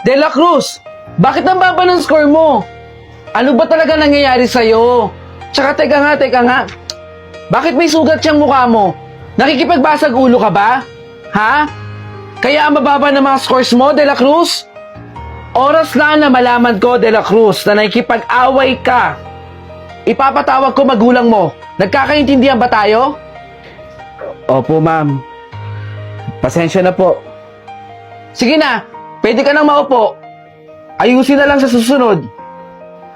De La Cruz, bakit ang baba ng score mo? Ano ba talaga nangyayari sa'yo? Tsaka teka nga. Bakit may sugat siyang mukha mo? Nakikipagbasag ulo ka ba? Ha? Kaya ang mababa ng mga scores mo, De La Cruz? Oras na malaman ko, De La Cruz, na nakikipag-away ka. Ipapatawag ko magulang mo. Nagkakaintindihan ba tayo? Opo, ma'am. Pasensya na po. Sige na, pwede ka nang maupo. Ayusin na lang sa susunod.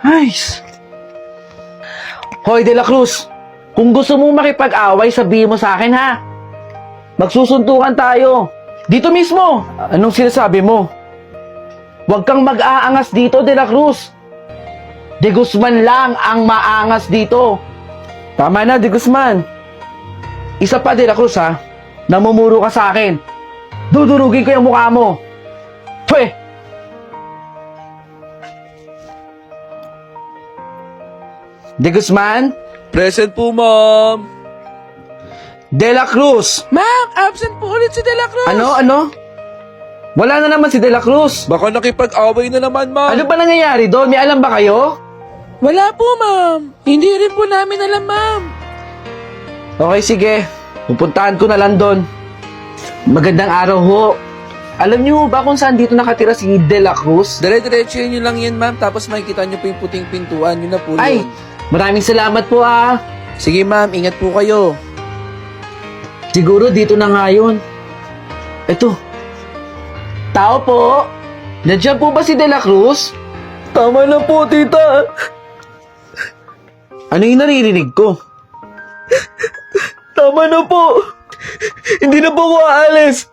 Ayos. Hoy, De La Cruz, kung gusto mong makipag-away, sabihin mo sa akin, ha? Magsusuntukan tayo. Dito mismo. Anong sinasabi mo? Huwag kang mag-aangas dito, De La Cruz. De Guzman lang ang maangas dito. Tama na, De Guzman. Isa pa, De La Cruz, ha? Namumuro ka sa akin. Dudurugin ko yung mukha mo. Pwe! De Guzman? Present po, ma'am. De La Cruz! Ma'am, absent po ulit si De La Cruz. Ano? Wala na naman si De La Cruz. Baka nakipag-away na naman, ma'am. Ano ba nangyayari doon? May alam ba kayo? Wala po, ma'am. Hindi rin po namin alam, ma'am. Okay, sige. Pupuntahan ko na lang doon. Magandang araw ho. Alam niyo ba kung saan dito nakatira si De La Cruz? Dire-diretso nyo lang yan, ma'am. Tapos makikita nyo po yung puting pintuan. Yun na po Ay, yun. maraming salamat po ah. Sige, ma'am. Ingat po kayo. Siguro dito na nga yun. Eto. Tao po. Nandiyan po ba si De La Cruz? Tama na po, tita. Ano yung naririnig ko? Tama na po. Hindi na po ako aalis.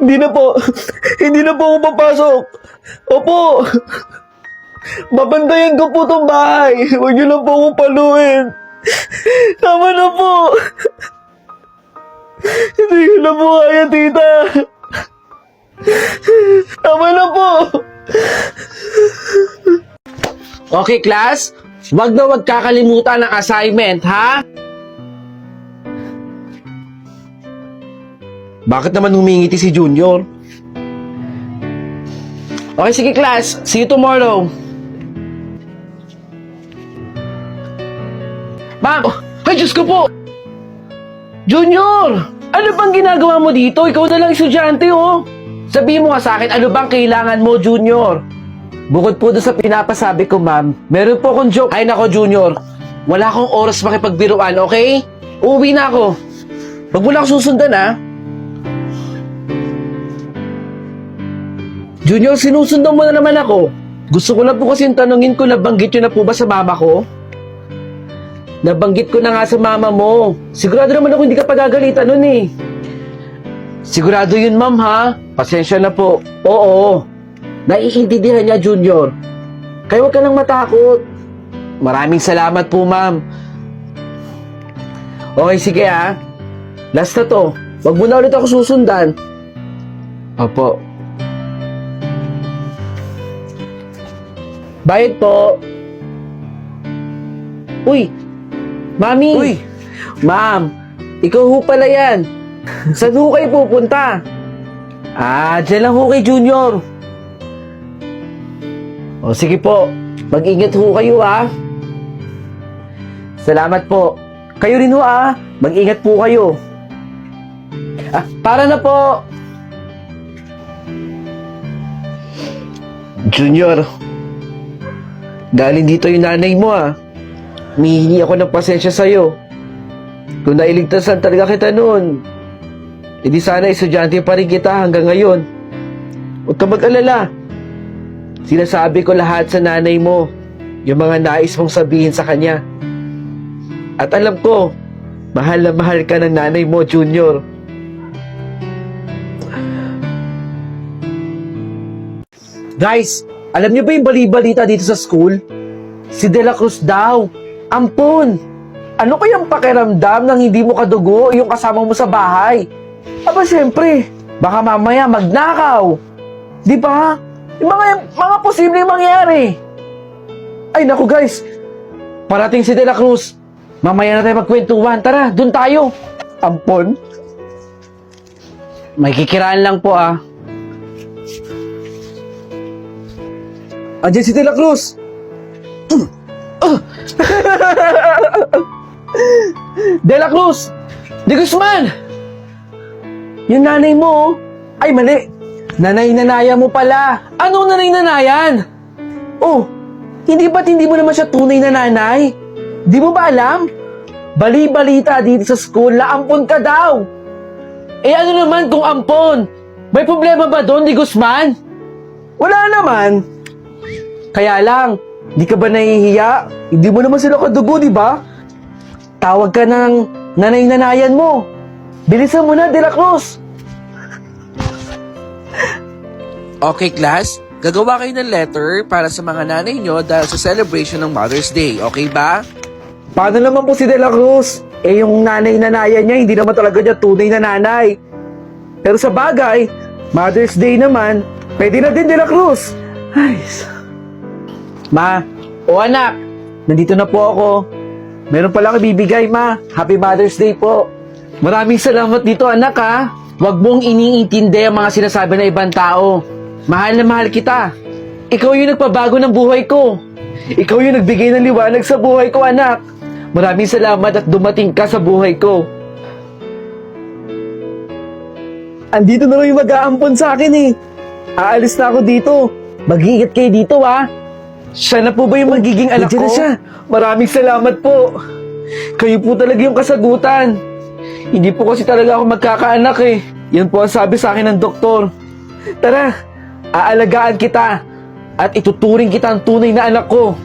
Hindi na po ako papasok. Opo. Babantayan ko po tong bahay. Huwag niyo lang po akong paluin. Tama na po. Hindi ko na po kaya, tita. Tama na po. Okay, class. Huwag kakalimutan ng assignment, ha? Bakit naman humingiti si Junior? Okay, sige class. See you tomorrow. Ma'am! Ay, Diyos ko po! Junior! Ano bang ginagawa mo dito? Ikaw na lang estudyante, oh! Sabihin mo nga sa akin, ano bang kailangan mo, Junior? Bukod po doon sa pinapasabi ko, ma'am, meron po akong joke. Ay nako, Junior. Wala akong oras makipagbiruan, okay? Uuwi na ako. Huwag mo lang ako susundan, ha? Junior, sinusundan mo na naman ako. Gusto ko lang po kasi tanungin ko, nabanggit yun na po ba sa mama ko? Nabanggit ko na nga sa mama mo. Sigurado naman ako hindi ka pagagalitan nun eh. Sigurado yun, ma'am, ha? Pasensya na po. Oo. Naiintindihan niya, Junior. Kaya huwag ka lang matakot. Maraming salamat po, ma'am. Okay, sige ha. Last na to. Huwag mo na ulit ako susundan. Opo. Bayad po. Uy! Mami! Uy! Ma'am! Ikaw ho pala yan. Saan ho kayo pupunta? Dyan lang ho kay Junior. O sige po. Mag-ingat ho kayo ha. Salamat po. Kayo rin ho ha. Mag-ingat po kayo. Para na po. Junior. Galing dito yung nanay mo ah. Humihingi ako ng pasensya sa'yo. Kung nailigtasan talaga kita noon, edi sana estudyante pa rin kita hanggang ngayon. Huwag ka mag-alala. Sinasabi ko lahat sa nanay mo, yung mga nais mong sabihin sa kanya. At alam ko, mahal na mahal ka ng nanay mo, Junior. Guys, alam niyo ba yung bali-balita dito sa school? Si De La Cruz daw. Ampun! Ano kayang pakiramdam nang hindi mo kadugo yung kasama mo sa bahay? Aba syempre, baka mamaya magnakaw. Di ba? Yung mga posibleng mangyari. Ay naku guys, parating si De La Cruz. Mamaya na tayo magkwentuhan. Tara, dun tayo. Ampun? May kikiraan lang po ah. Andiyan si De La Cruz. De La Cruz! De Guzman! Yung nanay mo, oh. Ay, mali. Nanay-nanaya mo pala. Ano nanay-nanayan? Oh, hindi ba't hindi mo naman siya tunay na nanay? Di mo ba alam? Bali-balita dito sa school na ampon ka daw. Eh ano naman kung ampon? May problema ba doon, Di Guzman? Wala naman. Kaya lang, di ka ba nahihiya? Hindi mo naman sila kadugo, di ba? Tawag ka ng nanay-nanayan mo. Bilisan mo na, De La Cruz. Okay, class? Gagawa kayo ng letter para sa mga nanay nyo dahil sa celebration ng Mother's Day. Okay ba? Paano naman po si De La Cruz? Eh, yung nanay-nanayan niya, hindi naman talaga niya tunay na nanay. Pero sa bagay, Mother's Day naman, pwede na din De La Cruz. Ay, Ma, o anak, nandito na po ako. meron pala akong ibibigay, ma. Happy Mother's Day po. Maraming salamat dito, anak, ha. Huwag mong iniintindi ang mga sinasabi ng ibang tao. Mahal na mahal kita. Ikaw yung nagpabago ng buhay ko. Ikaw yung nagbigay ng liwanag sa buhay ko, anak. Maraming salamat at dumating ka sa buhay ko. Andito na lang yung mag-aampon sa akin eh. Aalis na ako dito. Mag-iingat kayo dito, ha. Siya na po ba yung magiging anak nandiyan ko? na siya. Maraming salamat po. Kayo po talaga yung kasagutan. Hindi po kasi talaga ako magkakaanak eh. Yan po ang sabi sa akin ng doktor. Tara, aalagaan kita at ituturing kita ang tunay na anak ko.